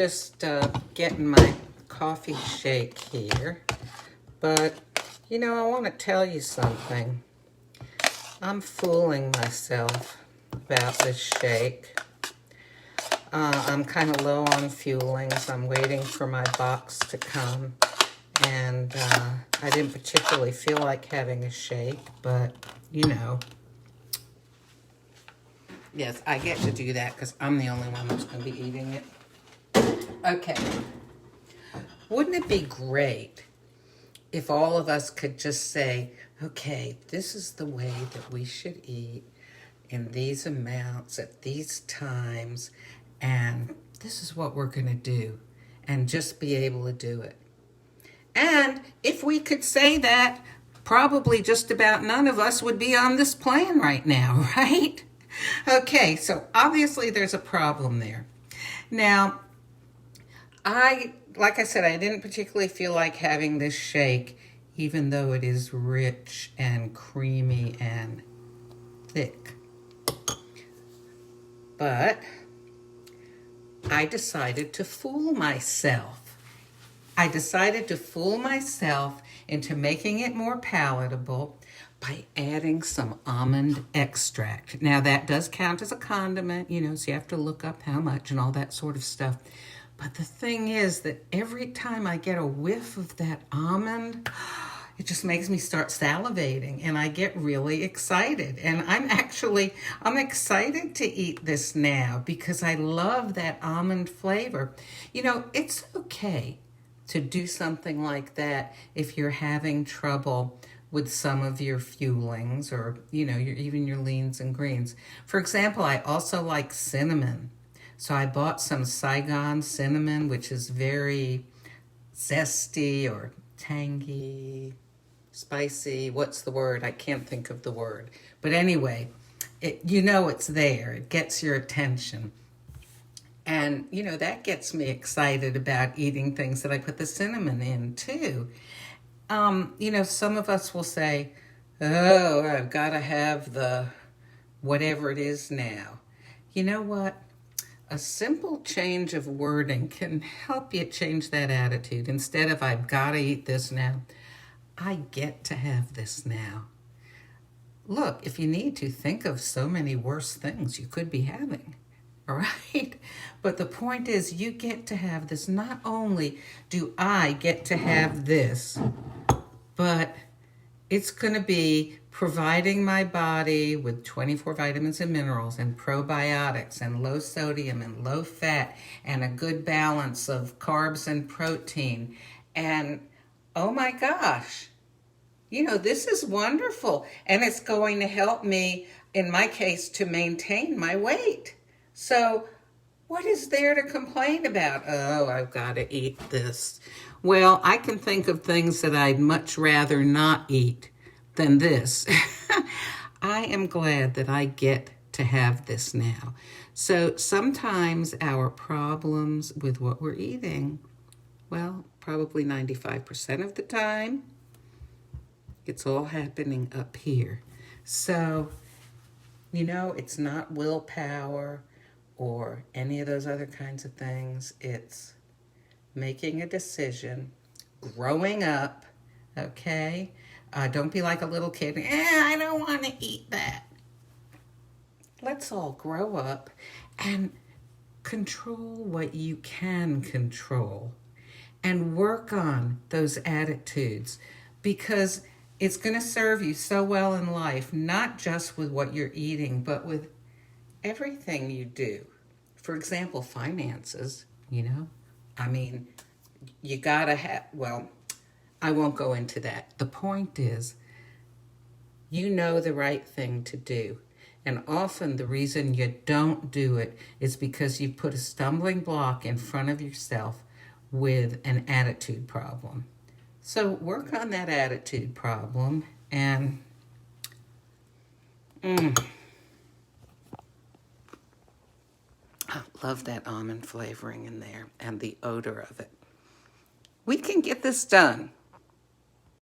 just getting my coffee shake here. But, you know, I want to tell you something. I'm fooling myself about this shake. I'm kind of low on fuelings. I'm waiting for my box to come. And I didn't particularly feel like having a shake, but, you know. Yes, I get to do that because I'm the only one that's going to be eating it. Okay. Wouldn't it be great if all of us could just say, okay, this is the way that we should eat in these amounts at these times, and this is what we're going to do, and just be able to do it. And if we could say that, probably just about none of us would be on this plan right now, right? Okay, so obviously there's a problem there. Now, like I said, I didn't particularly feel like having this shake, even though it is rich and creamy and thick. But I decided to fool myself. I decided to fool myself into making it more palatable by adding some almond extract. Now, that does count as a condiment, you know, so you have to look up how much and all that sort of stuff. But the thing is that every time I get a whiff of that almond, it just makes me start salivating, and I get really excited. And I'm excited to eat this now because I love that almond flavor. You know, it's okay to do something like that if you're having trouble with some of your fuelings or, you know, even your leans and greens. For example, I also like cinnamon. So I bought some Saigon cinnamon, which is very zesty or tangy, spicy. What's the word? I can't think of the word. But anyway, you know it's there. It gets your attention. And, you know, that gets me excited about eating things that I put the cinnamon in, too. You know, some of us will say, oh, I've got to have the whatever it is now. You know what? A simple change of wording can help you change that attitude. Instead of, I've got to eat this now, I get to have this now. Look, if you need to, think of so many worse things you could be having. All right? But the point is, you get to have this. Not only do I get to have this, but it's going to be providing my body with 24 vitamins and minerals and probiotics and low sodium and low fat and a good balance of carbs and protein. And oh my gosh, you know, this is wonderful. And it's going to help me, in my case, to maintain my weight. So what is there to complain about? Oh, I've got to eat this. Well, I can think of things that I'd much rather not eat than this. I am glad that I get to have this now. So sometimes our problems with what we're eating, well, probably 95% of the time, it's all happening up here. So, you know, it's not willpower or any of those other kinds of things. It's making a decision, growing up, okay? Don't be like a little kid, I don't want to eat that. Let's all grow up and control what you can control and work on those attitudes, because it's going to serve you so well in life, not just with what you're eating, but with everything you do. For example, finances, you know? I mean, you gotta have, well, I won't go into that. The point is, you know the right thing to do. And often the reason you don't do it is because you put a stumbling block in front of yourself with an attitude problem. So work on that attitude problem and I love that almond flavoring in there and the odor of it. We can get this done.